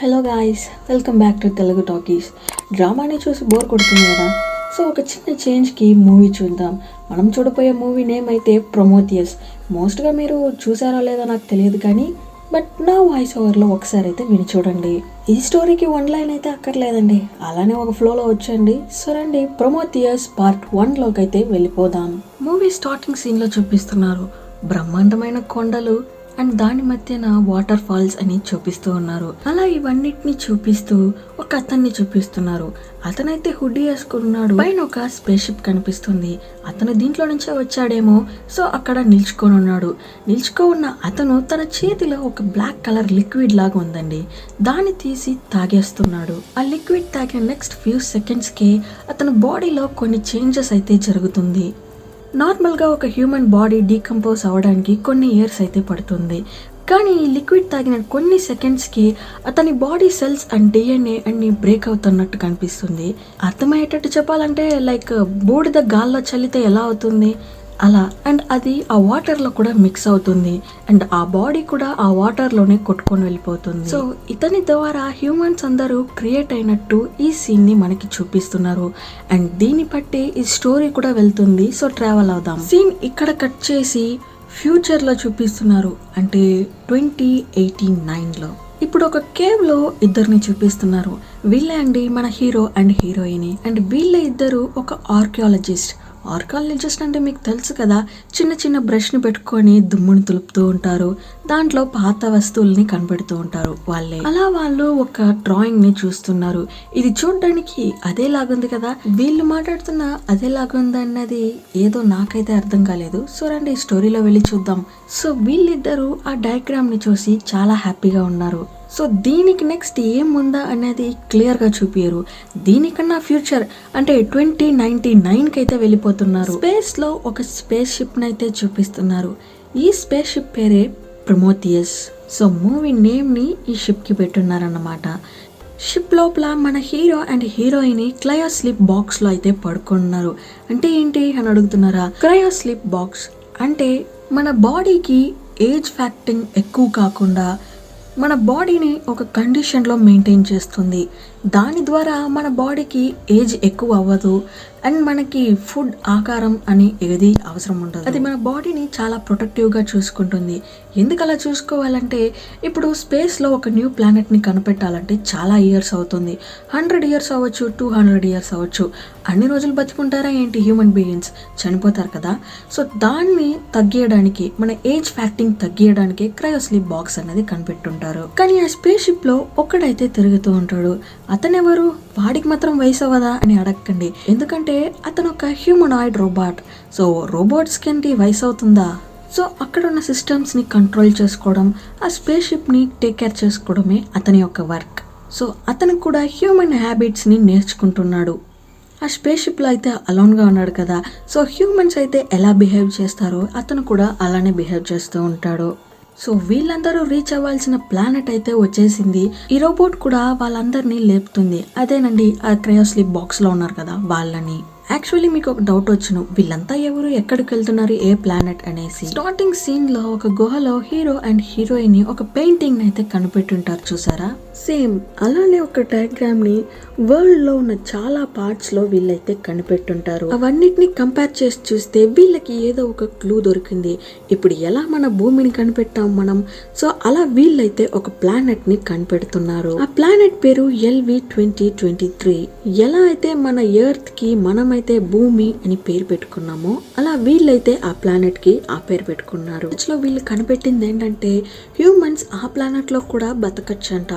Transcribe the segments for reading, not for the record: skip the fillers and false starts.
Hello guys, welcome back to Telugu talkies. డ్రామాని చూసి bore కొడుతుంది కదా, సో ఒక చిన్న చేంజ్కి మూవీ చూద్దాం. మనం చూడబోయే మూవీ నేమ్ అయితే ప్రొమోథియస్. మోస్ట్గా మీరు చూసారో లేదో నాకు తెలియదు, కానీ బట్ నా వాయిస్ ఓవర్లో ఒకసారి అయితే విని చూడండి. ఈ స్టోరీకి వన్ లైన్ అయితే అక్కర్లేదండి, అలానే ఒక ఫ్లోలో వచ్చండి. సో రండి, ప్రొమోథియస్ పార్ట్ 1లోకి అయితే వెళ్ళిపోదాం. మూవీ స్టార్టింగ్ సీన్లో చూపిస్తున్నారు బ్రహ్మాండమైన కొండలు అండ్ దాని మధ్యన వాటర్ ఫాల్స్ అని చూపిస్తూ ఉన్నారు. అలా ఇవన్నిటిని చూపిస్తూ ఒక అతన్ని చూపిస్తున్నారు. అతనైతే హుడ్డీ వేసుకున్నాడు. పైన ఒక స్పేస్ షిప్ కనిపిస్తుంది. అతను దీంట్లో నుంచే వచ్చాడేమో. సో అక్కడ నిల్చుకొని ఉన్నాడు. ఉన్న అతను తన చేతిలో ఒక బ్లాక్ కలర్ లిక్విడ్ లాగా ఉందండి. దాన్ని తీసి తాగేస్తున్నాడు. ఆ లిక్విడ్ తాగిన నెక్స్ట్ ఫ్యూ సెకండ్స్కే అతని బాడీలో కొన్ని చేంజెస్ అయితే జరుగుతుంది. నార్మల్గా ఒక హ్యూమన్ బాడీ డీకంపోజ్ అవ్వడానికి కొన్ని ఇయర్స్ అయితే పడుతుంది, కానీ ఈ లిక్విడ్ తాగిన కొన్ని సెకండ్స్కి అతని బాడీ సెల్స్ అండ్ డిఎన్ఏ అన్ని బ్రేక్ అవుతున్నట్టు కనిపిస్తుంది. అర్థమయ్యేటట్టు చెప్పాలంటే లైక్ బూడిద గాల్లో చల్లితే ఎలా అవుతుంది అలా. అండ్ అది ఆ వాటర్లో కూడా మిక్స్ అవుతుంది అండ్ ఆ బాడీ కూడా ఆ వాటర్లోనే కొట్టుకొని వెళ్ళిపోతుంది. సో ఇతని ద్వారా హ్యూమన్స్ అందరూ క్రియేట్ అయినట్టు ఈ సీన్ని మనకి చూపిస్తున్నారు. అండ్ దీన్ని బట్టి ఈ స్టోరీ కూడా వెళ్తుంది. సో ట్రావెల్ అవుదాం. సీన్ ఇక్కడ కట్ చేసి ఫ్యూచర్లో చూపిస్తున్నారు, అంటే 2089లో. ఇప్పుడు ఒక కేవ్లో ఇద్దరిని చూపిస్తున్నారు. వీళ్ళే అండి మన హీరో అండ్ హీరోయిన్. అండ్ వీళ్ళ ఇద్దరు ఒక ఆర్కియాలజిస్ట్ అంటే మీకు తెలుసు కదా, చిన్న చిన్న బ్రష్ని పెట్టుకొని దుమ్ముని తులుపుతూ ఉంటారు. దాంట్లో పాత వస్తువుల్ని కనిపెడుతూ ఉంటారు వాళ్ళే. అలా వాళ్ళు ఒక డ్రాయింగ్ ని చూస్తున్నారు. ఇది చూడడానికి అదేలాగుంది కదా, వీళ్ళు మాట్లాడుతున్న అదేలాగుంది అన్నది ఏదో నాకైతే అర్థం కాలేదు. సో రండి స్టోరీలో వెళ్ళి చూద్దాం. సో వీళ్ళిద్దరూ ఆ డయాగ్రామ్ ని చూసి చాలా హ్యాపీగా ఉన్నారు. సో దీనికి నెక్స్ట్ ఏముందా అనేది క్లియర్గా చూపించరు. దీనికన్నా ఫ్యూచర్ అంటే 2099కి అయితే వెళ్ళిపోతున్నారు. స్పేస్లో ఒక స్పేస్ షిప్ని అయితే చూపిస్తున్నారు. ఈ స్పేస్ షిప్ పేరే ప్రొమోథియస్. సో మూవీ నేమ్ని ఈ షిప్కి పెట్టున్నారన్నమాట. షిప్ లోపల మన hero and heroine cryo sleep బాక్స్లో అయితే పడుకున్నారు. అంటే ఏంటి అని అడుగుతున్నారా? క్రయో స్లీప్ బాక్స్ అంటే మన బాడీకి ఏజ్ ఫ్యాక్టింగ్ ఎక్కువ కాకుండా మన బాడీని ఒక కండిషన్లో మెయింటైన్ చేస్తుంది. దాని ద్వారా మన బాడీకి ఏజ్ ఎక్కువ అవ్వదు అండ్ మనకి ఫుడ్ ఆకారం అని ఏది అవసరం ఉండదు. అది మన బాడీని చాలా ప్రొటెక్టివ్గా చూసుకుంటుంది. ఎందుకు అలా చూసుకోవాలంటే ఇప్పుడు స్పేస్లో ఒక న్యూ ప్లానెట్ని కనిపెట్టాలంటే చాలా ఇయర్స్ అవుతుంది. 100 ఇయర్స్ అవ్వచ్చు, 200 ఇయర్స్ అవ్వచ్చు. అన్ని రోజులు బతుకుంటారా ఏంటి హ్యూమన్ బీయింగ్స్? చనిపోతారు కదా. సో దాన్ని తగ్గియడానికి, మన ఏజ్ ఫ్యాక్టింగ్ తగ్గియడానికి క్రయోస్లీప్ బాక్స్ అనేది కనిపెట్టుంటారు. కానీ ఆ స్పేస్ షిప్లో ఒక్కడైతే తిరుగుతూ ఉంటాడు. అతనెవరు? వాడికి మాత్రం వయసు అవ్వదా అని అడగకండి, ఎందుకంటే అతను ఒక హ్యూమనాయిడ్ రోబోట్. సో రోబోట్స్కి ఏంటి వయసు అవుతుందా? సో అక్కడ ఉన్న సిస్టమ్స్ని కంట్రోల్ చేసుకోవడం, ఆ స్పేస్ షిప్ని టేక్ కేర్ చేసుకోవడమే అతని యొక్క వర్క్. సో అతను కూడా హ్యూమన్ హ్యాబిట్స్ని నేర్చుకుంటున్నాడు. ఆ స్పేస్ షిప్లో అయితే అలోన్గా ఉన్నాడు కదా, సో హ్యూమన్స్ అయితే ఎలా బిహేవ్ చేస్తారో అతను కూడా అలానే బిహేవ్ చేస్తూ ఉంటాడు. సో వీళ్ళందరూ రీచ్ అవ్వాల్సిన ప్లానెట్ అయితే వచ్చేసింది. ఈ రోబోట్ కూడా వాళ్ళందరినీ లేపుతుంది. అదేనండి ఆ క్రయోస్లీప్ బాక్స్లో ఉన్నారు కదా వాళ్ళని. యాక్చువల్లీ మీకు ఒక డౌట్ వచ్చును, వీళ్ళంతా ఎవరు, ఎక్కడికి వెళ్తున్నారు, ఏ ప్లానెట్ అనేసి. స్టార్టింగ్ సీన్ లో ఒక గుహలో హీరో అండ్ హీరోయిన్ ఒక పెయింటింగ్ అయితే కనిపెట్టుంటారు చూసారా? సేమ్ అలానే ఒక డయాగ్రామ్ ని వరల్డ్ లో ఉన్న చాలా పార్ట్స్ లో వీళ్ళైతే కనిపెట్టుంటారు. అవన్నిటిని కంపేర్ చేసి చూస్తే వీళ్ళకి ఏదో ఒక క్లూ దొరికింది. ఇప్పుడు ఎలా మన భూమిని కనిపెట్టాం మనం, సో అలా వీళ్ళైతే ఒక ప్లానెట్ ని కనిపెడుతున్నారు. ఆ ప్లానెట్ పేరు LV-2023. ఎలా అయితే మన ఎర్త్ కి మనం అయితే భూమి అని పేరు పెట్టుకున్నామో అలా వీళ్ళైతే ఆ ప్లానెట్ కి ఆ పేరు పెట్టుకున్నారు. వీళ్ళు కనిపెట్టింది ఏంటంటే హ్యూమన్స్ ఆ ప్లానెట్ లో కూడా బతకచ్చంట.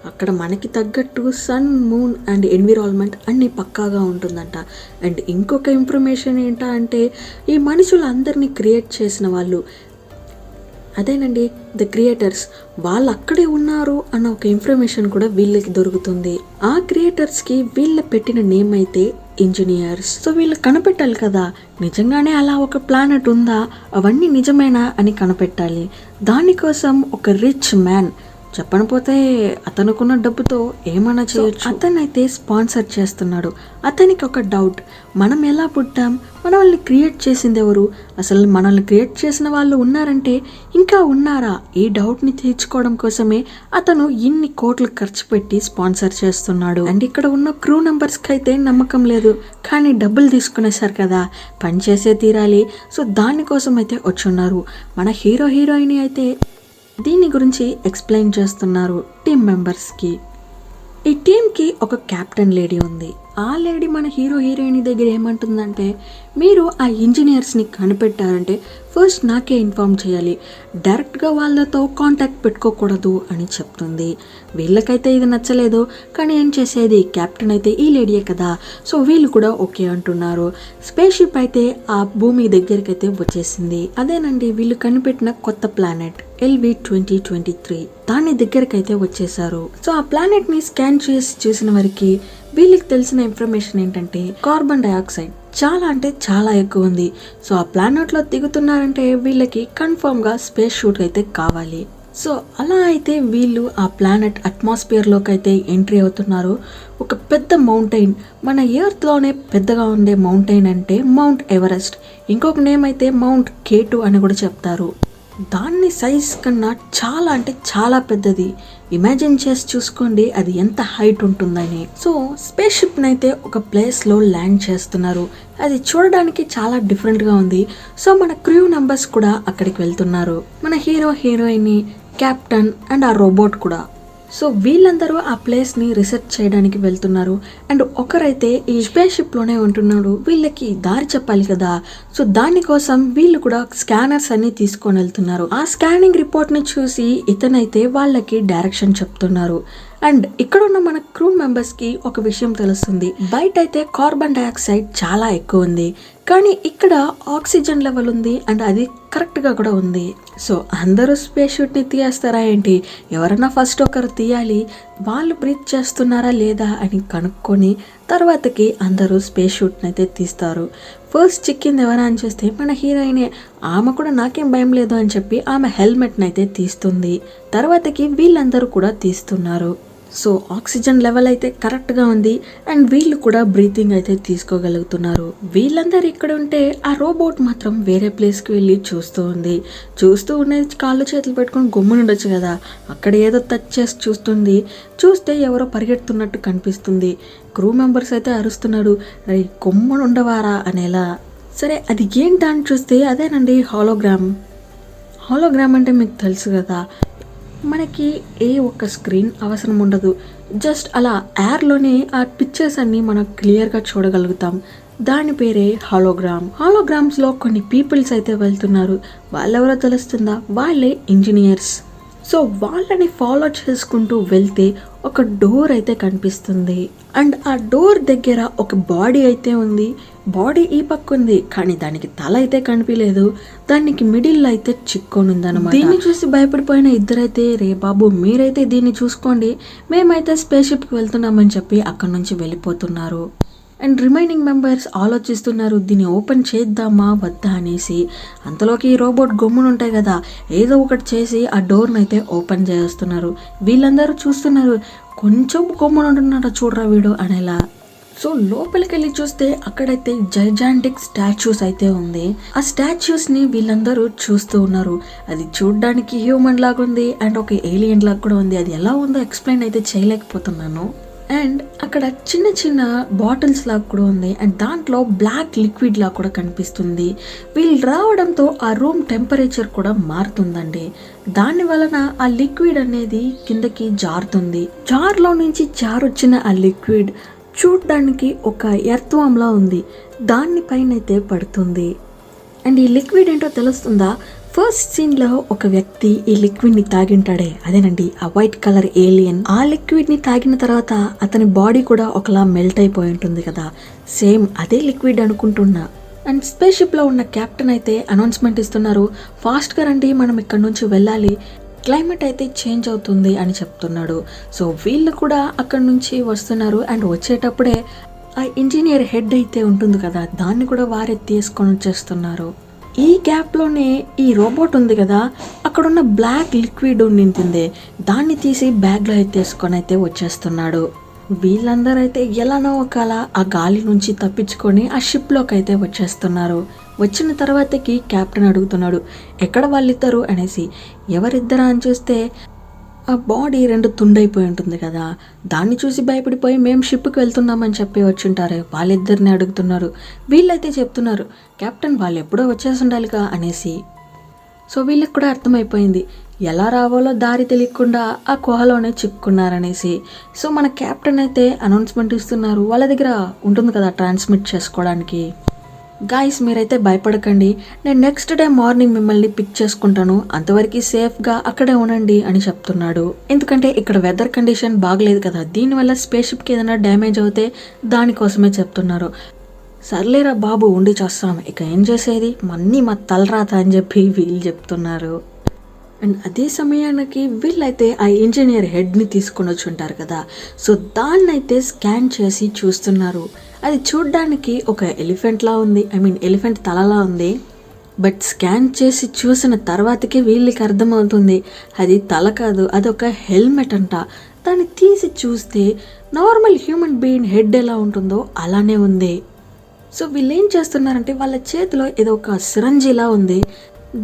అక్కడ మనకి తగ్గట్టు సన్, మూన్ అండ్ ఎన్విరాన్మెంట్ అన్ని పక్కాగా ఉంటుందంట. అండ్ ఇంకొక ఇన్ఫర్మేషన్ ఏంటా అంటే ఈ మనుషులందరినీ క్రియేట్ చేసిన వాళ్ళు, అదేనండి ద క్రియేటర్స్, వాళ్ళు అక్కడే ఉన్నారు అన్న ఒక ఇన్ఫర్మేషన్ కూడా వీళ్ళకి దొరుకుతుంది. ఆ క్రియేటర్స్కి వీళ్ళ పెట్టిన నేమ్ అయితే ఇంజనీర్స్. సో వీళ్ళు కనిపెట్టాలి కదా, నిజంగానే అలా ఒక ప్లానెట్ ఉందా, అవన్నీ నిజమేనా అని కనిపెట్టాలి. దానికోసం ఒక రిచ్ మ్యాన్ చెప్పకపోతే అతనుకున్న డబ్బుతో ఏమైనా చేయొచ్చు. అతనైతే స్పాన్సర్ చేస్తున్నాడు. అతనికి ఒక డౌట్, మనం ఎలా పుట్టాం, మనల్ని క్రియేట్ చేసింది ఎవరు, అసలు మనల్ని క్రియేట్ చేసిన వాళ్ళు ఉన్నారంటే ఇంకా ఉన్నారా, ఈ డౌట్ని తీర్చుకోవడం కోసమే అతను ఇన్ని కోట్లు ఖర్చు పెట్టి స్పాన్సర్ చేస్తున్నాడు. అండ్ ఇక్కడ ఉన్న క్రూ మెంబర్స్కి అయితే నమ్మకం లేదు, కానీ డబ్బులు తీసుకునేసారు కదా, పని చేసే తీరాలి. సో దానికోసం అయితే వచ్చున్నారు. మన హీరోయిన్ అయితే దీని గురించి ఎక్స్ప్లెయిన్ చేస్తున్నారు టీమ్ మెంబర్స్కి. ఈ టీంకి ఒక కెప్టెన్ లేడీ ఉంది. ఆ లేడీ మన హీరోయిన్ దగ్గర ఏమంటుందంటే, మీరు ఆ ఇంజనీర్స్ని కనిపెట్టారంటే ఫస్ట్ నాకే ఇన్ఫార్మ్ చేయాలి, డైరెక్ట్గా వాళ్ళతో కాంటాక్ట్ పెట్టుకోకూడదు అని చెప్తుంది. వీళ్ళకైతే ఇది నచ్చలేదు, కానీ ఏం చేసేది, కెప్టెన్ అయితే ఈ లేడీయే కదా. సో వీళ్ళు కూడా ఓకే అంటున్నారు. స్పేస్ షిప్ అయితే ఆ భూమి దగ్గరికి అయితే వచ్చేసింది. అదేనండి వీళ్ళు కనిపెట్టిన కొత్త ప్లానెట్ LV-2023, దాని దగ్గరికి అయితే వచ్చేసారు. సో ఆ ప్లానెట్ ని స్కాన్ చేసి చూసిన వరకు వీళ్ళకి తెలిసిన ఇన్ఫర్మేషన్ ఏంటంటే కార్బన్ డైఆక్సైడ్ చాలా అంటే చాలా ఎక్కువ ఉంది. సో ఆ ప్లానెట్ లో దిగుతున్నారంటే వీళ్ళకి కన్ఫర్మ్ గా స్పేస్ షూట్ అయితే కావాలి. సో అలా అయితే వీళ్ళు ఆ ప్లానెట్ అట్మాస్ఫియర్ లోకి అయితే ఎంట్రీ అవుతున్నారు. ఒక పెద్ద మౌంటైన్, మన ఎర్త్ లోనే పెద్దగా ఉండే మౌంటైన్ అంటే మౌంట్ ఎవరెస్ట్, ఇంకొక నేమ్ అయితే మౌంట్ K2 అని కూడా చెప్తారు. దాన్ని సైజ్ కన్నా చాలా అంటే చాలా పెద్దది. ఇమాజిన్ చేసి చూసుకోండి అది ఎంత హైట్ ఉంటుందని. సో స్పేస్ షిప్ నైతే ఒక ప్లేస్ లో ల్యాండ్ చేస్తున్నారు. అది చూడడానికి చాలా డిఫరెంట్ గా ఉంది. సో మన క్రూ మెంబర్స్ కూడా అక్కడికి వెళ్తున్నారు. మన హీరోయిన్, కెప్టెన్ అండ్ ఆ రోబోట్ కూడా. సో వీళ్ళందరూ ఆ ప్లేస్ ని రీసెర్చ్ చేయడానికి వెళ్తున్నారు. అండ్ ఒకరైతే ఈ స్పేస్ షిప్ లోనే ఉంటున్నాడు. వీళ్ళకి దారి చెప్పాలి కదా, సో దానికోసం వీళ్ళు కూడా స్కానర్స్ అన్ని తీసుకొని వెళ్తున్నారు. ఆ స్కానింగ్ రిపోర్ట్ ని చూసి ఇతనైతే వాళ్ళకి డైరెక్షన్ చెప్తున్నారు. అండ్ ఇక్కడ ఉన్న మన క్రూ మెంబర్స్ కి ఒక విషయం తెలుస్తుంది, బయట అయితే కార్బన్ డైఆక్సైడ్ చాలా ఎక్కువ ఉంది, కానీ ఇక్కడ ఆక్సిజన్ లెవెల్ ఉంది అండ్ అది కరెక్ట్ గా కూడా ఉంది. సో అందరూ స్పేస్ షూట్ ని తీయేస్తారా ఏంటి, ఎవరన్నా ఫస్ట్ ఒకరు తీయాలి, వాళ్ళు బ్రీత్ చేస్తున్నారా లేదా అని కనుక్కొని తర్వాతకి అందరూ స్పేస్ షూట్ అయితే తీస్తారు. ఫస్ట్ చిక్కింది ఎవరా అని చూస్తే మన హీరోయినే. ఆమె కూడా నాకేం భయం లేదు అని చెప్పి ఆమె హెల్మెట్ నైతే తీస్తుంది. తర్వాతకి వీళ్ళందరూ కూడా తీస్తున్నారు. సో ఆక్సిజన్ లెవెల్ అయితే కరెక్ట్గా ఉంది అండ్ వీళ్ళు కూడా బ్రీతింగ్ అయితే తీసుకోగలుగుతున్నారు. వీళ్ళందరూ ఇక్కడ ఉంటే ఆ రోబోట్ మాత్రం వేరే ప్లేస్కి వెళ్ళి చూస్తూ ఉంది. చూస్తూ ఉండేది కాళ్ళు చేతులు పెట్టుకొని గమ్మునుండొచ్చు కదా, అక్కడ ఏదో టచ్ చేసి చూస్తుంది. చూస్తే ఎవరో పరిగెడుతున్నట్టు కనిపిస్తుంది. క్రూ మెంబర్స్ అయితే అరుస్తున్నాడు, అరే గమ్మున ఉండవారా అనేలా. సరే అది ఏంటా అని చూస్తే అదేనండి హాలోగ్రామ్. హాలోగ్రామ్ అంటే మీకు తెలుసు కదా, మనకి ఏ ఒక్క స్క్రీన్ అవసరం ఉండదు, జస్ట్ అలా ఎయిర్లోనే ఆ పిక్చర్స్ అన్ని మనం క్లియర్గా చూడగలుగుతాం. దాని పేరే హాలోగ్రామ్. హాలోగ్రామ్స్లో కొన్ని పీపుల్స్ అయితే వెళ్తున్నారు. వాళ్ళెవరో తెలుస్తుందా, వాళ్ళే ఇంజనీర్స్. సో వాళ్ళని ఫాలో చేసుకుంటూ వెళ్తే ఒక డోర్ అయితే కనిపిస్తుంది అండ్ ఆ డోర్ దగ్గర ఒక బాడీ అయితే ఉంది. బాడీ ఈ పక్క ఉంది కానీ దానికి తల అయితే కనిపించలేదు, దానికి మిడిల్ అయితే చిక్కొని ఉందన్నమాట. దీన్ని చూసి భయపడిపోయిన ఇద్దరైతే, రే బాబు మీరైతే దీన్ని చూసుకోండి, మేమైతే స్పేస్ షిప్కి వెళ్తున్నామని చెప్పి అక్కడ నుంచి వెళ్ళిపోతున్నారు. అండ్ రిమైనింగ్ మెంబర్స్ ఆలోచిస్తున్నారు దీన్ని ఓపెన్ చేద్దామా వద్దా అనేసి. అంతలోకి ఈ రోబోట్ గమ్మున ఉంటాయి కదా, ఏదో ఒకటి చేసి ఆ డోర్ని అయితే ఓపెన్ చేస్తున్నారు. వీళ్ళందరూ చూస్తున్నారు, కొంచెం గమ్మున ఉంటున్నాడు చూడరా వీడు అనేలా. సో లోపలికి వెళ్ళి చూస్తే అక్కడైతే జైజాంటిక్ స్టాచ్యూస్ అయితే ఉంది. ఆ స్టాచ్యూస్ ని వీళ్ళందరూ చూస్తూ ఉన్నారు. అది చూడడానికి హ్యూమన్ లాగా ఉంది అండ్ ఒక ఏలియన్ లాగా కూడా ఉంది. అది ఎలా ఉందో ఎక్స్ప్లెయిన్ అయితే చేయలేకపోతున్నాను. అండ్ అక్కడ చిన్న చిన్న బాటిల్స్ లాగా కూడా ఉంది అండ్ దాంట్లో బ్లాక్ లిక్విడ్ లాగా కూడా కనిపిస్తుంది. వీళ్ళు రావడంతో ఆ రూమ్ టెంపరేచర్ కూడా మారుతుందండి. దాని వలన ఆ లిక్విడ్ అనేది కిందకి జారుతుంది. జార్లో నుంచి జారొచ్చిన ఆ లిక్విడ్ చూడడానికి ఒక ఎర్త్వామ్లా ఉంది, దాని పైన అయితే పడుతుంది. అండ్ ఈ లిక్విడ్ ఏంటో తెలుస్తుందా, ఫస్ట్ సీన్ లో ఒక వ్యక్తి ఈ లిక్విడ్ ని తాగింటాడే, అదేనండి ఆ వైట్ కలర్ ఏలియన్. ఆ లిక్విడ్ ని తాగిన తర్వాత అతని బాడీ కూడా ఒకలా మెల్ట్ అయిపోయి ఉంటుంది కదా, సేమ్ అదే లిక్విడ్ అనుకుంటున్నా. అండ్ స్పేస్ షిప్ లో ఉన్న కెప్టెన్ అయితే అనౌన్స్మెంట్ ఇస్తున్నారు, ఫాస్ట్ గా రండి మనం ఇక్కడ నుంచి వెళ్ళాలి, క్లైమేట్ అయితే చేంజ్ అవుతుంది అని చెప్తున్నాడు. సో వీళ్ళు కూడా అక్కడ నుంచి వస్తున్నారు అండ్ వచ్చేటప్పుడే ఆ ఇంజనీర్ హెడ్ అయితే ఉంటుంది కదా, దాన్ని కూడా వారే తీసుకొని వచ్చేస్తున్నారు. ఈ గ్యాప్లోనే ఈ రోబోట్ ఉంది కదా, అక్కడున్న బ్లాక్ లిక్విడ్ నింపింది, దాన్ని తీసి బ్యాగ్లో ఎత్తేసుకొని అయితే వచ్చేస్తున్నాడు. వీళ్ళందరూ అయితే ఎలానో ఒకలా ఆ గాలి నుంచి తప్పించుకొని ఆ షిప్లోకి అయితే వచ్చేస్తున్నారు. వచ్చిన తర్వాతకి కెప్టెన్ అడుగుతున్నాడు ఎక్కడ వాళ్ళిద్దరు అనేసి. ఎవరిద్దరా అని చూస్తే ఆ బాడీ 2 తుండైపోయి ఉంటుంది కదా, దాన్ని చూసి భయపడిపోయి మేము షిప్కి వెళ్తున్నామని చెప్పి వచ్చింటారే వాళ్ళిద్దరిని అడుగుతున్నారు. వీళ్ళైతే చెప్తున్నారు కెప్టెన్ వాళ్ళు ఎప్పుడో వచ్చేసి ఉండాలిగా అనేసి. సో వీళ్ళకి కూడా అర్థమైపోయింది ఎలా రావాలో దారి తెలియకుండా ఆ గుహలోనే చిక్కుకున్నారనేసి. సో మన కెప్టెన్ అయితే అనౌన్స్మెంట్ ఇస్తున్నారు, వాళ్ళ దగ్గర ఉంటుంది కదా ట్రాన్స్మిట్ చేసుకోవడానికి. గాయస్ మీరైతే భయపడకండి, నేను నెక్స్ట్ డే మార్నింగ్ మిమ్మల్ని పిక్ చేసుకుంటాను, అంతవరకు సేఫ్గా అక్కడే ఉండండి అని చెప్తున్నాడు. ఎందుకంటే ఇక్కడ వెదర్ కండిషన్ బాగలేదు కదా, దీనివల్ల స్పేస్ షిప్కి ఏదైనా డ్యామేజ్ అవుతే దానికోసమే చెప్తున్నారు. సర్లేరా బాబు ఉండి చేస్తాం, ఇక ఏం చేసేది మన్నీ మా తలరాత అని చెప్పి వీళ్ళు చెప్తున్నారు. అండ్ అదే సమయానికి వీళ్ళైతే ఆ ఇంజనీర్ హెడ్ని తీసుకొని వచ్చి ఉంటారు కదా, సో దాన్నైతే స్కాన్ చేసి చూస్తున్నారు. అది చూడ్డానికి ఒక ఎలిఫెంట్లా ఉంది, ఎలిఫెంట్ తలలా ఉంది. బట్ స్కాన్ చేసి చూసిన తర్వాతకి వీళ్ళకి అర్థమవుతుంది అది తల కాదు, అదొక హెల్మెట్ అంట. దాన్ని తీసి చూస్తే నార్మల్ హ్యూమన్ బీయింగ్ హెడ్ ఎలా ఉంటుందో అలానే ఉంది. సో వీళ్ళు ఏం చేస్తున్నారంటే వాళ్ళ చేతిలో ఏదో ఒక సిరంజిలా ఉంది,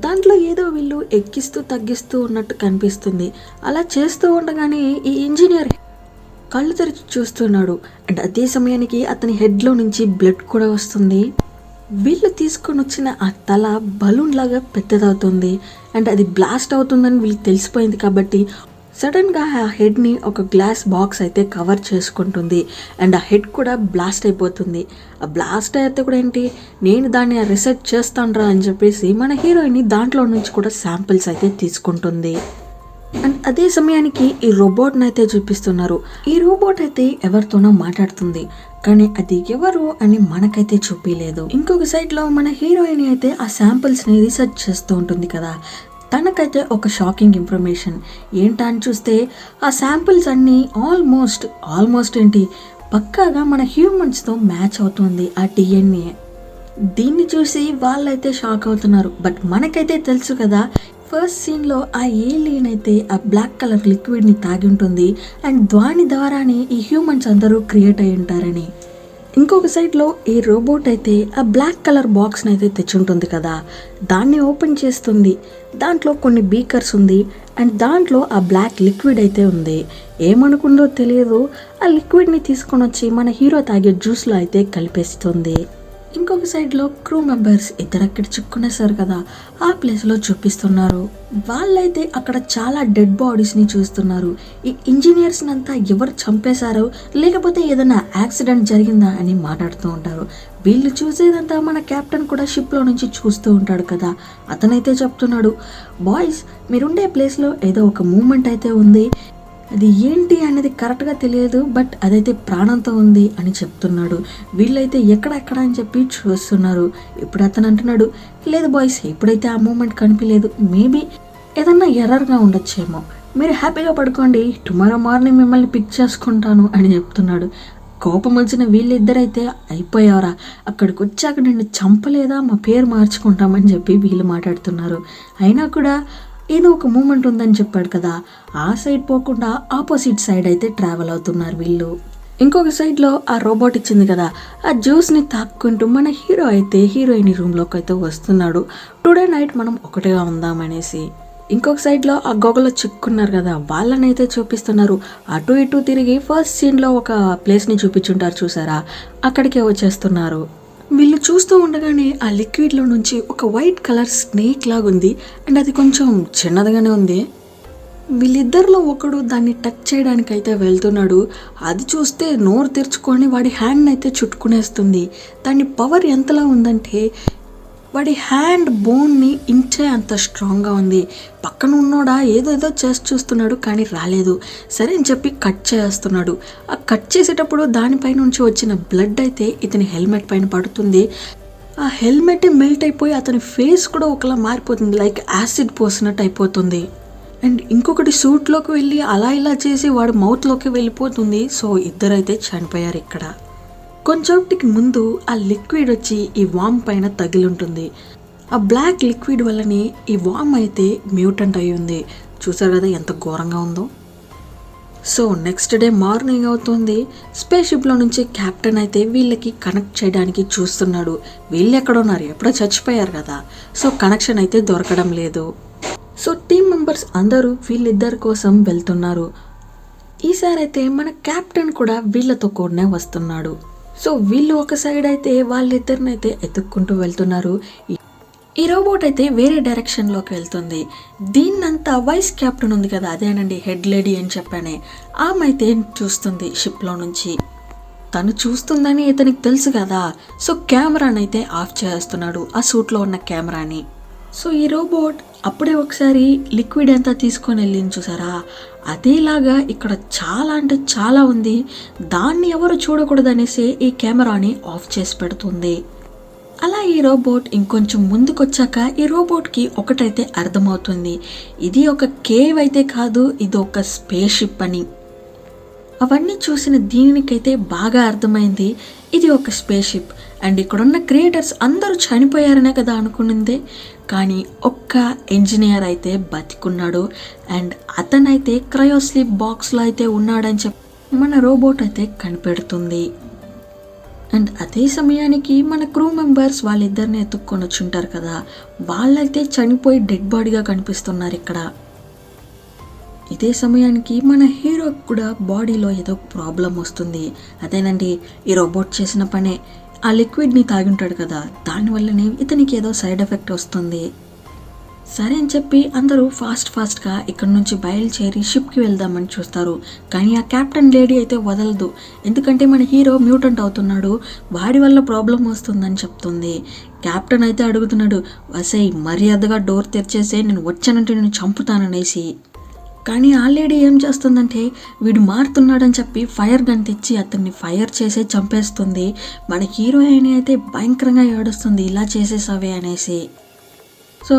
దాంట్లో ఏదో వీళ్ళు ఎక్కిస్తూ తగ్గిస్తూ ఉన్నట్టు కనిపిస్తుంది. అలా చేస్తూ ఉండగానే ఈ ఇంజనీర్ కళ్ళు తెరిచి చూస్తున్నాడు. అండ్ అదే సమయానికి అతని హెడ్లో నుంచి బ్లడ్ కూడా వస్తుంది. వీళ్ళు తీసుకొని వచ్చిన ఆ తల బలూన్ లాగా పెద్దదవుతుంది. అండ్ అది బ్లాస్ట్ అవుతుందని వీళ్ళకి తెలిసిపోయింది కాబట్టి సడన్గా ఆ హెడ్ని ఒక గ్లాస్ బాక్స్ అయితే కవర్ చేసుకుంటుంది. అండ్ ఆ హెడ్ కూడా బ్లాస్ట్ అయిపోతుంది. ఆ బ్లాస్ట్ అయితే కూడా ఏంటి, నేను దాన్ని రీసెర్చ్ చేస్తాను అని చెప్పేసి మన హీరోయిన్ దాంట్లో నుంచి కూడా శాంపిల్స్ అయితే తీసుకుంటుంది. అండ్ అదే సమయానికి ఈ రోబోట్ని అయితే చూపిస్తున్నారు. ఈ రోబోట్ అయితే ఎవరితోనో మాట్లాడుతుంది, కానీ అది ఎవరు అని మనకైతే చూపించలేదు. ఇంకొక సైడ్లో మన హీరోయిన్ అయితే ఆ శాంపిల్స్ని రీసెర్చ్ చేస్తూ ఉంటుంది కదా, తనకైతే ఒక షాకింగ్ ఇన్ఫర్మేషన్ ఏంటా అని చూస్తే ఆ శాంపిల్స్ అన్నీ ఆల్మోస్ట్ ఏంటి పక్కాగా మన హ్యూమన్స్తో మ్యాచ్ అవుతుంది ఆ డిఎన్ఏ. దీన్ని చూసి వాళ్ళైతే షాక్ అవుతున్నారు. బట్ మనకైతే తెలుసు కదా, ఫస్ట్ సీన్లో ఆ ఏలియన్ అయితే ఆ బ్లాక్ కలర్ లిక్విడ్ని తాగి ఉంటుంది అండ్ దాని ద్వారానే ఈ హ్యూమన్స్ అందరూ క్రియేట్ అయి ఉంటారని. ఇంకొక సైడ్లో ఈ రోబోట్ అయితే ఆ బ్లాక్ కలర్ బాక్స్ని అయితే తెచ్చుంటుంది కదా, దాన్ని ఓపెన్ చేస్తుంది. దాంట్లో కొన్ని బీకర్స్ ఉంది అండ్ దాంట్లో ఆ బ్లాక్ లిక్విడ్ అయితే ఉంది. ఏమనుకుందో తెలియదు, ఆ లిక్విడ్ని తీసుకొని వచ్చి మన హీరో తాగే జ్యూస్లో అయితే కలిపేస్తుంది. ఇంకొక సైడ్లో క్రూ మెంబర్స్ ఇద్దరక్కడ చిక్కునేసారు కదా, ఆ ప్లేస్లో చూపిస్తున్నారు. వాళ్ళైతే అక్కడ చాలా డెడ్ బాడీస్ని చూస్తున్నారు. ఈ ఇంజనీర్స్ని అంతా ఎవరు చంపేశారో లేకపోతే ఏదైనా యాక్సిడెంట్ జరిగిందా అని మాట్లాడుతూ ఉంటారు. వీళ్ళు చూసేదంతా మన కెప్టెన్ కూడా షిప్లో నుంచి చూస్తూ ఉంటాడు కదా, అతనైతే చెప్తున్నాడు బాయ్స్ మీరుండే ప్లేస్లో ఏదో ఒక మూమెంట్ అయితే ఉంది, అది ఏంటి అనేది కరెక్ట్గా తెలియదు, బట్ అదైతే ప్రాణంతో ఉంది అని చెప్తున్నాడు. వీళ్ళైతే ఎక్కడ అని చెప్పి చూస్తున్నారు. ఇప్పుడు అతను అంటున్నాడు లేదు బాయ్స్ ఇప్పుడైతే ఆ మూమెంట్ కనిపించలేదు, మేబీ ఏదన్నా ఎర్రర్గా ఉండొచ్చేమో, మీరు హ్యాపీగా పడుకోండి, టుమారో మార్నింగ్ మిమ్మల్ని పిక్ చేసుకుంటాను అని చెప్తున్నాడు. కోపం వచ్చిన వీళ్ళిద్దరైతే అయిపోయారా, అక్కడికి వచ్చాక నిన్ను చంపలేదా మా పేరు మార్చుకుంటామని చెప్పి వీళ్ళు మాట్లాడుతున్నారు. అయినా కూడా ఏదో ఒక మూమెంట్ ఉందని చెప్పాడు కదా, ఆ సైడ్ పోకుండా ఆపోజిట్ సైడ్ అయితే ట్రావెల్ అవుతున్నారు వీళ్ళు. ఇంకొక సైడ్లో ఆ రోబోట్ ఇచ్చింది కదా, ఆ జ్యూస్ని తాక్కుంటూ మన హీరో అయితే హీరోయిన్ రూమ్లోకి అయితే వస్తున్నాడు. టుడే నైట్ మనం ఒకటిగా ఉందామనేసి. ఇంకొక సైడ్లో ఆ గొగలో చిక్కున్నారు కదా, వాళ్ళనైతే చూపిస్తున్నారు. అటు ఇటు తిరిగి ఫస్ట్ సీన్లో ఒక ప్లేస్ని చూపించుంటారు చూసారా, అక్కడికే వచ్చేస్తున్నారు. వీళ్ళు చూస్తూ ఉండగానే ఆ లిక్విడ్లో నుంచి ఒక వైట్ కలర్ స్నేక్ లాగా ఉంది అండ్ అది కొంచెం చిన్నదిగానే ఉంది. వీళ్ళిద్దరిలో ఒకడు దాన్ని టచ్ చేయడానికి అయితే వెళ్తున్నాడు. అది చూస్తే నోరు తెరుచుకొని వాడి హ్యాండ్ అయితే చుట్టుకునేస్తుంది. దాని పవర్ ఎంతలా ఉందంటే వాడి హ్యాండ్ బోన్ని ఇంచే అంత స్ట్రాంగ్గా ఉంది. పక్కన ఉన్నోడా ఏదో చేసి చూస్తున్నాడు కానీ రాలేదు. సరే అని చెప్పి కట్ చేస్తున్నాడు. ఆ కట్ చేసేటప్పుడు దానిపై నుంచి వచ్చిన బ్లడ్ అయితే ఇతని హెల్మెట్ పైన పడుతుంది. ఆ హెల్మెట్ మెల్ట్ అయిపోయి అతని ఫేస్ కూడా ఒకలా మారిపోతుంది, లైక్ యాసిడ్ పోసినట్టు అయిపోతుంది. అండ్ ఇంకొకటి సూట్లోకి వెళ్ళి అలా ఇలా చేసి వాడు మౌత్లోకి వెళ్ళిపోతుంది. సో ఇద్దరైతే చనిపోయారు ఇక్కడ. కొంచెంటికి ముందు ఆ లిక్విడ్ వచ్చి ఈ వామ్ పైన తగిలి ఉంటుంది. ఆ బ్లాక్ లిక్విడ్ వల్లనే ఈ వామ్ అయితే మ్యూటెంట్ అయి ఉంది. చూసారు కదా ఎంత ఘోరంగా ఉందో. సో నెక్స్ట్ డే మార్నింగ్ అవుతుంది. స్పేస్ షిప్లో నుంచి కెప్టెన్ అయితే వీళ్ళకి కనెక్ట్ చేయడానికి చూస్తున్నాడు. వీళ్ళు ఎక్కడ ఉన్నారు, ఎప్పుడో చచ్చిపోయారు కదా. సో కనెక్షన్ అయితే దొరకడం లేదు. సో టీమ్ మెంబర్స్ అందరూ వీళ్ళిద్దరి కోసం వెళ్తున్నారు. ఈసారి అయితే మన కెప్టెన్ కూడా వీళ్ళతో కూడానే వస్తున్నాడు. సో వీళ్ళు ఒక సైడ్ అయితే వాళ్ళిద్దరిని అయితే ఎత్తుక్కుంటూ వెళ్తున్నారు. ఈ రోబోట్ అయితే వేరే డైరెక్షన్లోకి వెళ్తుంది. దీన్నంతా వైస్ కెప్టెన్ ఉంది కదా, అదేనండి హెడ్ లేడీ అని చెప్పానే, ఆమె అయితే చూస్తుంది షిప్లో నుంచి. తను చూస్తుందని ఇతనికి తెలుసు కదా. సో కెమెరాని అయితే ఆఫ్ చేస్తున్నాడు, ఆ సూట్లో ఉన్న కెమెరాని. సో ఈ రోబోట్ అప్పుడే ఒకసారి లిక్విడ్ అంతా తీసుకొని వెళ్ళింది చూసారా, అదేలాగా ఇక్కడ చాలా అంటే చాలా ఉంది. దాన్ని ఎవరు చూడకూడదనేసి ఈ కెమెరాని ఆఫ్ చేసి పెడుతుంది. అలా ఈ రోబోట్ ఇంకొంచెం ముందుకొచ్చాక ఈ రోబోట్కి ఒకటైతే అర్థమవుతుంది, ఇది ఒక కేవ్ అయితే కాదు, ఇది ఒక స్పేస్ షిప్ అని. అవన్నీ చూసిన దీనికైతే బాగా అర్థమైంది ఇది ఒక స్పేస్ షిప్. అండ్ ఇక్కడున్న క్రియేటర్స్ అందరూ చనిపోయారనే కదా అనుకునిందే, కానీ ఒక్క ఇంజనీర్ అయితే బతికున్నాడు. అండ్ అతనైతే క్రయోస్లీప్ బాక్స్లో అయితే ఉన్నాడని చెప్పి మన రోబోట్ అయితే కనిపెడుతుంది. అండ్ అదే సమయానికి మన క్రూ మెంబర్స్ వాళ్ళిద్దరిని ఎత్తుక్కొని వచ్చుంటారు కదా, వాళ్ళైతే చనిపోయి డెడ్ బాడీగా కనిపిస్తున్నారు ఇక్కడ. ఇదే సమయానికి మన హీరోకి కూడా బాడీలో ఏదో ప్రాబ్లం వస్తుంది. అదేనండి ఈ రోబోట్ చేసిన పనే, ఆ లిక్విడ్ని తాగుంటాడు కదా, దానివల్లనే ఇతనికి ఏదో సైడ్ ఎఫెక్ట్ వస్తుంది. సరే అని చెప్పి అందరూ ఫాస్ట్గా ఇక్కడ నుంచి బయలుదేరి షిప్కి వెళ్దామని చూస్తారు. కానీ ఆ కెప్టెన్ లేడీ అయితే వదలదు, ఎందుకంటే మన హీరో మ్యూటెంట్ అవుతున్నాడు, వాడి వల్ల ప్రాబ్లం వస్తుందని చెప్తుంది. కెప్టెన్ అయితే అడుగుతున్నాడు, వసై మర్యాదగా డోర్ తెరిచేసే, నేను వచ్చానంటే నేను చంపుతాననేసి. కానీ ఆ లేడీ ఏం చేస్తుందంటే వీడు మారుతున్నాడని చెప్పి ఫైర్ గన్ తెచ్చి అతన్ని ఫైర్ చేసే చంపేస్తుంది. మన హీరోయిన్ అయితే భయంకరంగా ఏడుస్తుంది, ఇలా చేసేసావే అనేసి. సో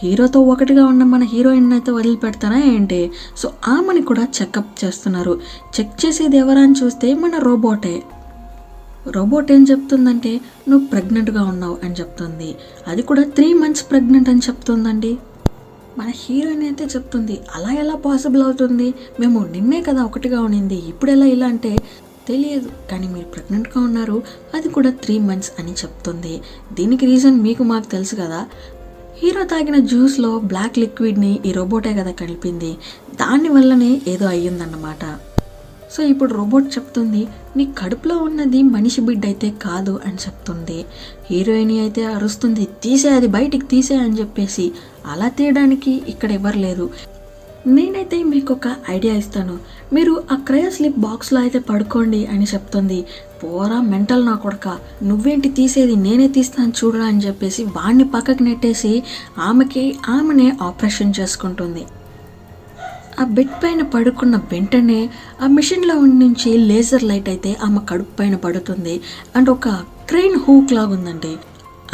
హీరోతో ఒకటిగా ఉన్న మన హీరోయిన్ అయితే వదిలిపెడతారా ఏంటి? సో ఆమెని కూడా చెకప్ చేస్తున్నారు. చెక్ చేసేది ఎవరా అని చూస్తే మన రోబోటే. రోబోట్ ఏం చెప్తుందంటే నువ్వు ప్రెగ్నెంట్గా ఉన్నావు అని చెప్తుంది. అది కూడా 3 months ప్రెగ్నెంట్ అని చెప్తుందండి. మన హీరోయిన్ అయితే చెప్తుంది, అలా ఎలా పాసిబుల్ అవుతుంది, మేము నిన్నే కదా ఒకటిగా ఉండింది, ఇప్పుడు ఎలా ఇలా అంటే తెలియదు, కానీ మీరు ప్రెగ్నెంట్గా ఉన్నారు, అది కూడా 3 months అని చెప్తుంది. దీనికి రీజన్ మీకు మాకు తెలుసు కదా, హీరో తాగిన జ్యూస్లో బ్లాక్ లిక్విడ్ని ఈ రోబోటే కదా కలిపింది, దానివల్లనే ఏదో అయ్యిందన్నమాట. సో ఇప్పుడు రోబోట్ చెప్తుంది, నీ కడుపులో ఉన్నది మనిషి బిడ్డ అయితే కాదు అని చెప్తుంది. హీరోయిన్ అయితే అరుస్తుంది, తీసే అది బయటికి తీసే అని చెప్పేసి. అలా తీయడానికి ఇక్కడ ఎవరు లేరు. నేనైతే మీకు ఒక ఐడియా ఇస్తాను, మీరు ఆ క్రయోస్లీప్ బాక్స్లో అయితే పడుకోండి అని చెప్తుంది. పోరా మెంటల్ నా కొడక, నువ్వేంటి తీసేది, నేనే తీస్తాను చూడరా అని చెప్పేసి వాడిని పక్కకు నెట్టేసి ఆమెనే ఆపరేషన్ చేసుకుంటుంది. ఆ బెడ్ పైన పడుకున్న వెంటనే ఆ మిషన్లో నుంచి లేజర్ లైట్ అయితే ఆమె కడుపు పైన పడుతుంది. అండ్ ఒక క్రెయిన్ హూక్ లాగా ఉందండి,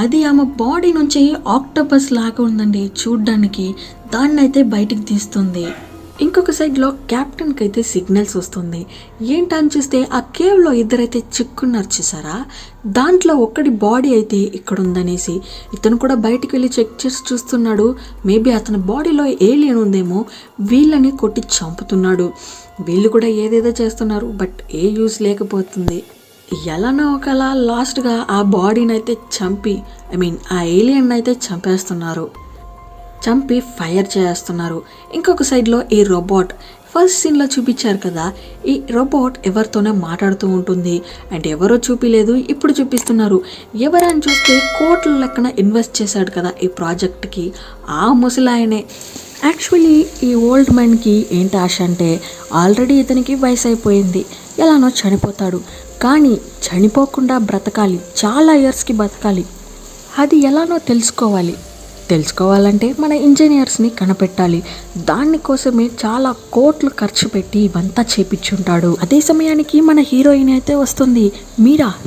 అది ఆమె బాడీ నుంచి ఆక్టోపస్ లాగా ఉందండి చూడ్డానికి, దాన్ని అయితే బయటికి తీస్తుంది. ఇంకొక సైడ్లో కెప్టెన్కి అయితే సిగ్నల్స్ వస్తుంది. ఏంటని చూస్తే ఆ కేవ్లో ఇద్దరైతే చిక్కున్నారు చూసారా, దాంట్లో ఒక్కడి బాడీ అయితే ఇక్కడ ఉందనేసి ఇతను కూడా బయటికి వెళ్ళి చెక్ చేసి చూస్తున్నాడు. మేబీ అతని బాడీలో ఏలియన్ ఉందేమో, వీళ్ళని కొట్టి చంపుతున్నాడు. వీళ్ళు కూడా ఏదేదో చేస్తున్నారు, బట్ ఏ యూస్ లేకపోతుంది. ఎలానో ఒకలా లాస్ట్గా ఆ బాడీని అయితే ఆ ఏలియన్ అయితే చంపి ఫైర్ చేస్తున్నారు. ఇంకొక సైడ్లో ఈ రోబోట్, ఫస్ట్ సీన్లో చూపించారు కదా, ఈ రోబోట్ ఎవరితోనే మాట్లాడుతూ ఉంటుంది. అండ్ ఎవరో చూపిలేదు, ఇప్పుడు చూపిస్తున్నారు. ఎవరని చూస్తే కోట్ల లెక్కన ఇన్వెస్ట్ చేశాడు కదా ఈ ప్రాజెక్ట్కి, ఆ ముసలాయనే. యాక్చువల్లీ ఈ ఓల్డ్ మ్యాన్కి ఏంటి ఆశ అంటే, ఆల్రెడీ ఇతనికి వయసు అయిపోయింది, ఎలానో చనిపోతాడు. కానీ చనిపోకుండా బ్రతకాలి, చాలా ఇయర్స్కి బతకాలి. అది ఎలానో తెలుసుకోవాలంటే మన ఇంజనీర్స్ని కనిపెట్టాలి. దానికోసమే చాలా కోట్లు ఖర్చు పెట్టి ఇవంతా చేపించుంటాడు. అదే సమయానికి మన హీరోయిన్ అయితే వస్తుంది.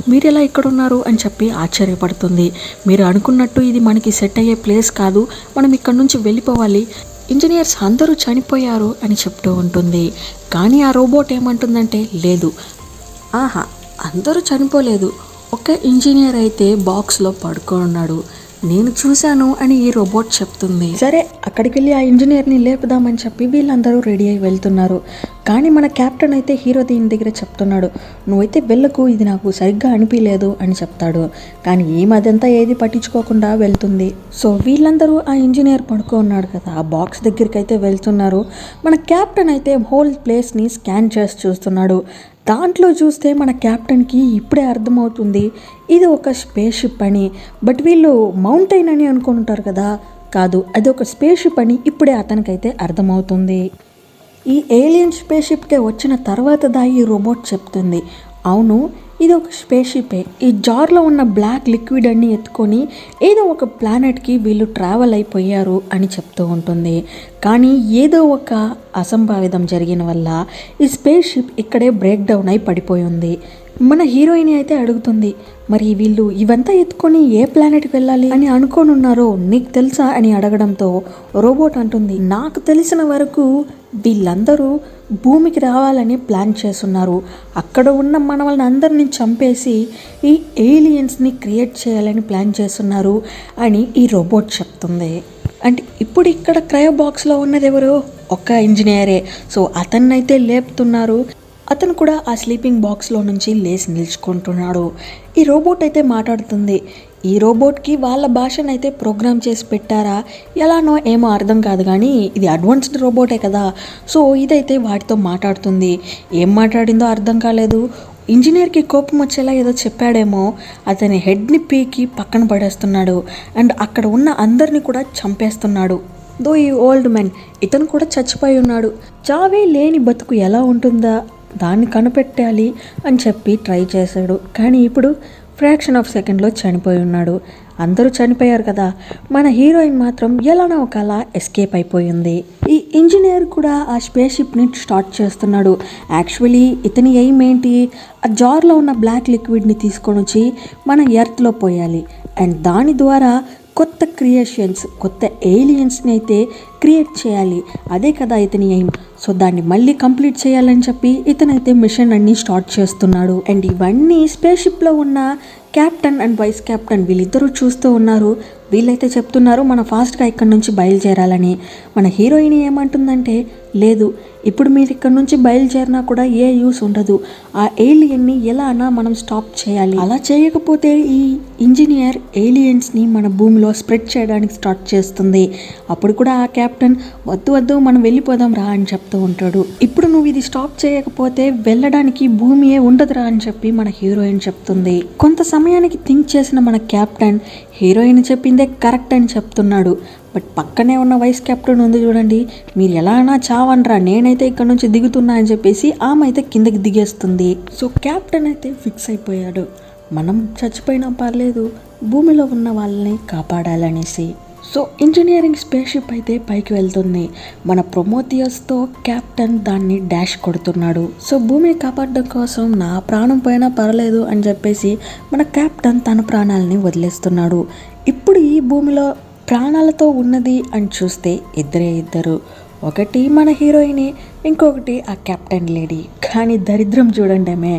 మీరెలా ఇక్కడ ఉన్నారు అని చెప్పి ఆశ్చర్యపడుతుంది. మీరు అనుకున్నట్టు ఇది మనకి సెట్ అయ్యే ప్లేస్ కాదు, మనం ఇక్కడ నుంచి వెళ్ళిపోవాలి, ఇంజనీర్స్ అందరూ చనిపోయారు అని చెప్తూ ఉంటుంది. కానీ ఆ రోబోట్ ఏమంటుందంటే, లేదు, అందరూ చనిపోలేదు, ఒక ఇంజనీర్ అయితే బాక్స్లో పడుకొని ఉన్నాడు, నేను చూశాను అని ఈ రోబోట్ చెప్తుంది. సరే అక్కడికి వెళ్ళి ఆ ఇంజనీర్ని లేపుదామని చెప్పి వీళ్ళందరూ రెడీ అయి వెళ్తున్నారు. కానీ మన కెప్టెన్ అయితే హీరో దీని దగ్గర చెప్తున్నాడు, నువ్వైతే వెళ్ళకు, ఇది నాకు సరిగ్గా అనిపించలేదు అని చెప్తాడు. కానీ ఈ మధ్యంతా ఏది పట్టించుకోకుండా వెళ్తుంది. సో వీళ్ళందరూ ఆ ఇంజనీర్ పడుకో ఉన్నాడు కదా ఆ బాక్స్ దగ్గరికి అయితే వెళ్తున్నారు. మన కెప్టెన్ అయితే హోల్ ప్లేస్ని స్కాన్ చేసి చూస్తున్నాడు. దాంట్లో చూస్తే మన కెప్టెన్కి ఇప్పుడే అర్థమవుతుంది ఇది ఒక స్పేస్ షిప్ అని. బట్ వీళ్ళు మౌంటైన్ అని అనుకుంటారు కదా, కాదు అది ఒక స్పేస్ షిప్ అని ఇప్పుడే అతనికైతే అర్థమవుతుంది. ఈ ఏలియన్ స్పేస్ షిప్కే వచ్చిన తర్వాత ఈ రోబోట్ చెప్తుంది, అవును ఇది ఒక స్పేస్ షిప్పే, ఈ జార్లో ఉన్న బ్లాక్ లిక్విడ్ అన్ని ఎత్తుకొని ఏదో ఒక ప్లానెట్కి వీళ్ళు ట్రావెల్ అయిపోయారు అని చెప్తూ ఉంటుంది. కానీ ఏదో ఒక అసంభావితం జరిగిన వల్ల ఈ స్పేస్ షిప్ ఇక్కడే బ్రేక్ డౌన్ అయి పడిపోయింది. మన హీరోయిన్ అయితే అడుగుతుంది, మరి వీళ్ళు ఇవంతా ఎత్తుకొని ఏ ప్లానెట్కి వెళ్ళాలి అని అనుకొని ఉన్నారో నీకు తెలుసా అని అడగడంతో రోబోట్ అంటుంది, నాకు తెలిసిన వరకు వీళ్ళందరూ భూమికి రావాలని ప్లాన్ చేస్తున్నారు, అక్కడ ఉన్న మనల్ని అందరినీ చంపేసి ఈ ఏలియన్స్ని క్రియేట్ చేయాలని ప్లాన్ చేస్తున్నారు అని ఈ రోబోట్ చెప్తుంది. అంటే ఇప్పుడు ఇక్కడ క్రయో బాక్స్లో ఉన్నది ఎవరు, ఒక్క ఇంజనీరే. సో అతన్నైతే లేపుతున్నారు. అతను కూడా ఆ స్లీపింగ్ బాక్స్లో నుంచి లేచి నిల్చుకుంటున్నాడు. ఈ రోబోట్ అయితే మాట్లాడుతుంది. ఈ రోబోట్కి వాళ్ళ భాషనైతే ప్రోగ్రామ్ చేసి పెట్టారా ఎలానో ఏమో అర్థం కాదు, కానీ ఇది అడ్వాన్స్డ్ రోబోటే కదా. సో ఇదైతే వాటితో మాట్లాడుతుంది. ఏం మాట్లాడిందో అర్థం కాలేదు. ఇంజనీర్కి కోపం వచ్చేలా ఏదో చెప్పాడేమో, అతని హెడ్ని పీకి పక్కన పడేస్తున్నాడు అండ్ అక్కడ ఉన్న అందరినీ కూడా చంపేస్తున్నాడు. దో ఈ ఓల్డ్ మ్యాన్ ఇతను కూడా చచ్చిపోయి ఉన్నాడు. చావే లేని బతుకు ఎలా ఉంటుందా దాన్ని కనిపెట్టాలి అని చెప్పి ట్రై చేశాడు. కానీ ఇప్పుడు ఫ్రాక్షన్ ఆఫ్ సెకండ్లో చనిపోయి ఉన్నాడు. అందరూ చనిపోయారు కదా, మన హీరోయిన్ మాత్రం ఎలానో ఒకలా ఎస్కేప్ అయిపోయింది. ఈ ఇంజనీర్ కూడా ఆ స్పేస్ షిప్ని స్టార్ట్ చేస్తున్నాడు. యాక్చువల్లీ ఇతని ఎయిమ్ ఏంటి, ఆ జార్లో ఉన్న బ్లాక్ లిక్విడ్ని తీసుకొని వచ్చి మన ఎర్త్లో పోయాలి అండ్ దాని ద్వారా కొత్త క్రియేషన్స్, కొత్త ఏలియన్స్ని అయితే క్రియేట్ చేయాలి. అదే కదా ఇతని ఎయిమ్. సో దాన్ని మళ్ళీ కంప్లీట్ చేయాలని చెప్పి ఇతనైతే మిషన్ అన్ని స్టార్ట్ చేస్తున్నాడు. అండ్ ఇవన్నీ స్పేస్ షిప్లో ఉన్న కెప్టెన్ అండ్ వైస్ కెప్టెన్ వీళ్ళిద్దరూ చూస్తూ ఉన్నారు. వీళ్ళైతే చెప్తున్నారు మనం ఫాస్ట్గా ఇక్కడ నుంచి బయలుదేరాలని. మన హీరోయిన్ ఏమంటుందంటే, లేదు ఇప్పుడు మీరు ఇక్కడ నుంచి బయలుదేరినా కూడా ఏ యూస్ ఉండదు, ఆ ఏలియన్ని ఎలా అన్నా మనం స్టాప్ చేయాలి. అలా చేయకపోతే ఈ ఇంజనీర్ ఏలియన్స్ని మన భూమిలో స్ప్రెడ్ చేయడానికి స్టార్ట్ చేస్తుంది. అప్పుడు కూడా ఆ కెప్టెన్ వద్దు వద్దు మనం వెళ్ళిపోదాం రా అని చెప్తూ ఉంటాడు. ఇప్పుడు నువ్వు ఇది స్టాప్ చేయకపోతే వెళ్ళడానికి భూమియే ఉండదురా అని చెప్పి మన హీరోయిన్ చెప్తుంది. కొంత సమయానికి థింక్ చేసిన మన కెప్టెన్ హీరోయిన్ చెప్పిందే కరెక్ట్ అని చెప్తున్నాడు. బట్ పక్కనే ఉన్న వైస్ కెప్టెన్ ఉంది చూడండి, మీరు ఎలా అయినా చావనరా, నేనైతే ఇక్కడ నుంచి దిగుతున్నా అని చెప్పేసి ఆమె అయితే కిందకి దిగేస్తుంది. సో కెప్టెన్ అయితే ఫిక్స్ అయిపోయాడు, మనం చచ్చిపోయినా పర్లేదు భూమిలో ఉన్న వాళ్ళని కాపాడాలనేసి. సో ఇంజనీరింగ్ స్పేస్ షిప్ అయితే పైకి వెళ్తుంది. మన ప్రొమోథియస్తో కెప్టెన్ దాన్ని డాష్ కొడుతున్నాడు. సో భూమిని కాపాడడం కోసం నా ప్రాణం పోయినా పర్లేదు అని చెప్పేసి మన కెప్టెన్ తన ప్రాణాలని వదిలేస్తున్నాడు. ఇప్పుడు ఈ భూమిలో ప్రాణాలతో ఉన్నది అని చూస్తే ఇద్దరు, ఒకటి మన హీరోయినే, ఇంకొకటి ఆ కెప్టెన్ లేడీ. కానీ దరిద్రం చూడండి, ఆమె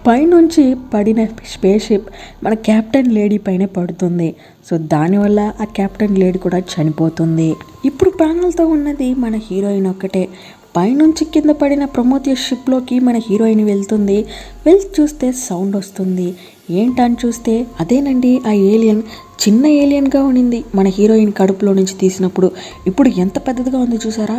పైనుంచి పడిన స్పేస్ షిప్ మన కెప్టెన్ లేడీ పైన పడుతుంది. సో దానివల్ల ఆ కెప్టెన్ లేడీ కూడా చనిపోతుంది. ఇప్పుడు ప్రాణాలతో ఉన్నది మన హీరోయిన్ ఒక్కటే. పైనుంచి కింద పడిన ప్రమోథియస్ షిప్లోకి మన హీరోయిన్ వెళ్తుంది. వెళ్ళి చూస్తే సౌండ్ వస్తుంది. ఏంటని చూస్తే అదేనండి ఆ ఏలియన్. చిన్న ఏలియన్గా ఉండింది మన హీరోయిన్ కడుపులో నుంచి తీసినప్పుడు, ఇప్పుడు ఎంత పెద్దదిగా ఉంది చూసారా.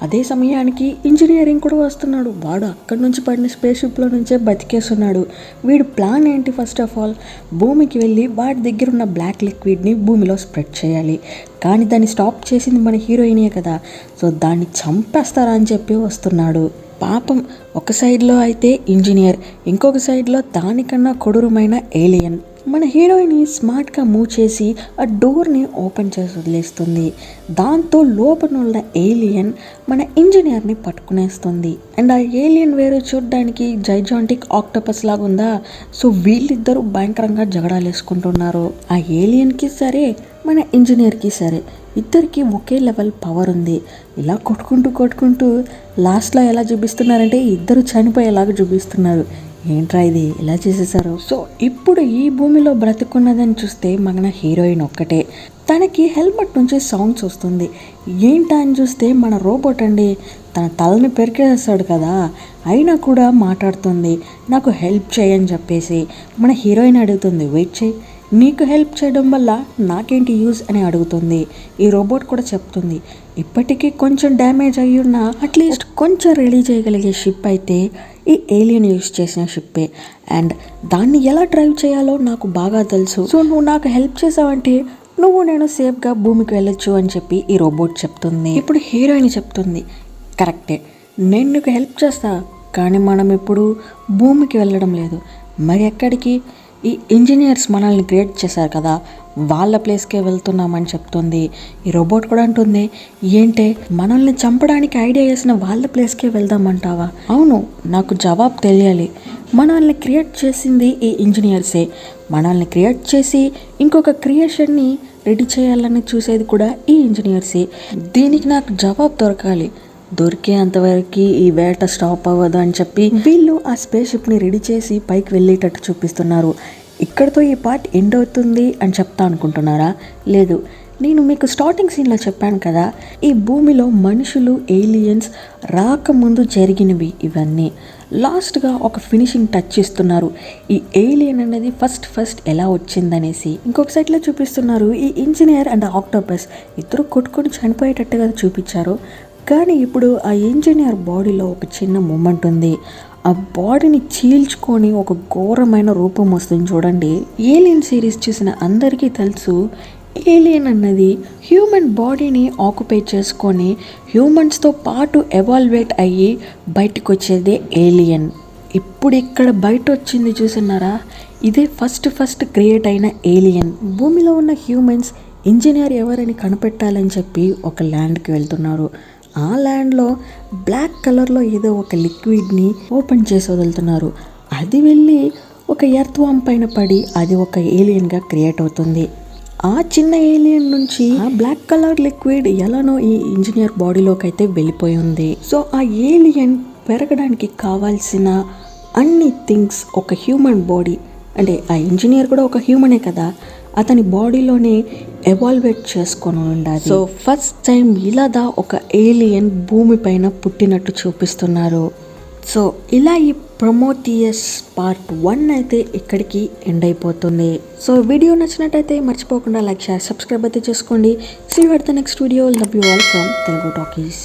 అదే సమయానికి ఇంజనీరింగ్ కూడా వస్తున్నాడు. వాడు అక్కడి నుంచి పడిన స్పేస్ షిప్లో నుంచే బతికేస్తున్నాడు. వీడు ప్లాన్ ఏంటి, ఫస్ట్ ఆఫ్ ఆల్ భూమికి వెళ్ళి వాడి దగ్గర ఉన్న బ్లాక్ లిక్విడ్ని భూమిలో స్ప్రెడ్ చేయాలి. కానీ దాన్ని స్టాప్ చేసింది మన హీరోయినే కదా. సో దాన్ని చంపేస్తారా అని చెప్పి వస్తున్నాడు. పాపం ఒక సైడ్లో అయితే ఇంజనీర్, ఇంకొక సైడ్లో దానికన్నా కొడూరమైన ఏలియన్. మన హీరోయిన్ స్మార్ట్గా మూవ్ చేసి ఆ డోర్ని ఓపెన్ చేసి వదిలేస్తుంది. దాంతో లోపల ఉన్న ఏలియన్ మన ఇంజనీర్ని పట్టుకునేస్తుంది. అండ్ ఆ ఏలియన్ వేరు చూడడానికి జైజాంటిక్ ఆక్టోపస్ లాగా ఉందా. సో వీళ్ళిద్దరూ భయంకరంగా జగడాలు వేసుకుంటున్నారు. ఆ ఏలియన్కి సరే మన ఇంజనీర్కి సరే ఇద్దరికి ఒకే లెవెల్ పవర్ ఉంది. ఇలా కొట్టుకుంటూ లాస్ట్లో ఎలా చూపిస్తున్నారంటే ఇద్దరు చనిపోయేలాగా చూపిస్తున్నారు. ఏంట్రా ఇది ఇలా చేసేసారు. సో ఇప్పుడు ఈ భూమిలో బ్రతుకున్నదని చూస్తే మన హీరోయిన్ ఒక్కటే. తనకి హెల్మెట్ నుంచి సౌండ్స్ వస్తుంది. ఏంటా అని చూస్తే మన రోబోట్ అండి. తన తలని పెరికేస్తాడు కదా, అయినా కూడా మాట్లాడుతుంది. నాకు హెల్ప్ చేయని చెప్పేసి మన హీరోయిన్ అడుగుతుంది. వెయిట్ చేయి, నీకు హెల్ప్ చేయడం వల్ల నాకేంటి యూజ్ అని అడుగుతుంది. ఈ రోబోట్ కూడా చెప్తుంది, ఇప్పటికీ కొంచెం డ్యామేజ్ అయ్యున్న అట్లీస్ట్ కొంచెం రెడీ చేయగలిగే షిప్ అయితే ఈ ఏలియన్ యూజ్ చేసిన షిప్పే. అండ్ దాన్ని ఎలా డ్రైవ్ చేయాలో నాకు బాగా తెలుసు. సో నువ్వు నాకు హెల్ప్ చేసావంటే నేను సేఫ్గా భూమికి వెళ్ళొచ్చు అని చెప్పి ఈ రోబోట్ చెప్తుంది. ఇప్పుడు హీరోయిన్ చెప్తుంది, కరెక్టే, నేను నీకు హెల్ప్ చేస్తా, కానీ మనం ఇప్పుడు భూమికి వెళ్ళడం లేదు. మరి ఎక్కడికి? ఈ ఇంజనీర్స్ మనల్ని క్రియేట్ చేశారు కదా, వాళ్ళ ప్లేస్కే వెళ్తున్నామని చెప్తుంది. ఈ రోబోట్ కూడా అంటుంది, ఏంటే మనల్ని చంపడానికి ఐడియా చేసిన వాళ్ళ ప్లేస్కే వెళ్దామంటావా? అవును, నాకు జవాబు తెలియాలి. మనల్ని క్రియేట్ చేసింది ఈ ఇంజనీర్సే. మనల్ని క్రియేట్ చేసి ఇంకొక క్రియేషన్ని రెడీ చేయాలని చూసేది కూడా ఈ ఇంజనీర్సే. దీనికి నాకు జవాబు దొరకాలి. దొరికే అంతవరకు ఈ వేట స్టాప్ అవ్వదు అని చెప్పి వీళ్ళు ఆ స్పేస్ షిప్ని రెడీ చేసి పైకి వెళ్ళేటట్టు చూపిస్తున్నారు. ఇక్కడితో ఈ పార్ట్ ఎండ్ అవుతుంది అని చెప్తా అనుకుంటున్నారా? లేదు, నేను మీకు స్టార్టింగ్ సీన్లో చెప్పాను కదా, ఈ భూమిలో మనుషులు ఏలియన్స్ రాకముందు జరిగినవి ఇవన్నీ. లాస్ట్గా ఒక ఫినిషింగ్ టచ్ ఇస్తున్నారు. ఈ ఏలియన్ అనేది ఫస్ట్ ఎలా వచ్చిందనేసి ఇంకొక సైడ్లో చూపిస్తున్నారు. ఈ ఇంజనీర్ అండ్ ఆక్టోపస్ ఇద్దరు కొట్టుకొని చనిపోయేటట్టుగా చూపించారు. కానీ ఇప్పుడు ఆ ఇంజనీర్ బాడీలో ఒక చిన్న మూమెంట్ ఉంది. ఆ బాడీని చీల్చుకొని ఒక ఘోరమైన రూపం వస్తుంది చూడండి. ఏలియన్ సిరీస్ చూసిన అందరికీ తెలుసు, ఏలియన్ అన్నది హ్యూమన్ బాడీని ఆక్యుపై చేసుకొని హ్యూమన్స్తో పాటు ఎవాల్వేట్ అయ్యి బయటకు వచ్చేదే ఏలియన్. ఇప్పుడు ఇక్కడ బయట వచ్చింది చూస్తున్నారా, ఇదే ఫస్ట్ క్రియేట్ అయిన ఏలియన్. భూమిలో ఉన్న హ్యూమన్స్ ఇంజనీర్ ఎవరని కనిపెట్టాలని చెప్పి ఒక ల్యాండ్కి వెళ్తున్నారు. ఆ ల్యాండ్లో బ్లాక్ కలర్లో ఏదో ఒక లిక్విడ్ని ఓపెన్ చేసి వదులుతున్నారు. అది వెళ్ళి ఒక ఎర్త్ వామ్ పైన పడి అది ఒక ఏలియన్గా క్రియేట్ అవుతుంది. ఆ చిన్న ఏలియన్ నుంచి ఆ బ్లాక్ కలర్ లిక్విడ్ ఎలానో ఈ ఇంజనీర్ బాడీలోకి అయితే వెళ్ళిపోయి ఉంది. సో ఆ ఏలియన్ పెరగడానికి కావాల్సిన అన్ని థింగ్స్ ఒక హ్యూమన్ బాడీ, అంటే ఆ ఇంజనీర్ కూడా ఒక హ్యూమనే కదా, అతని బాడీలోనే ఎవాల్వేట్ చేసుకొని ఉండాలి. సో ఫస్ట్ టైం ఇలాదా ఒక ఏలియన్ భూమి పైన పుట్టినట్టు చూపిస్తున్నారు. సో ఇలా ఈ ప్రొమోథియస్ పార్ట్ 1 అయితే ఇక్కడికి ఎండ్ అయిపోతుంది. సో వీడియో నచ్చినట్టయితే మర్చిపోకుండా లైక్, షేర్, సబ్స్క్రైబ్ అయితే చేసుకోండి. See you at the next video. Love you all from Telugu talkies.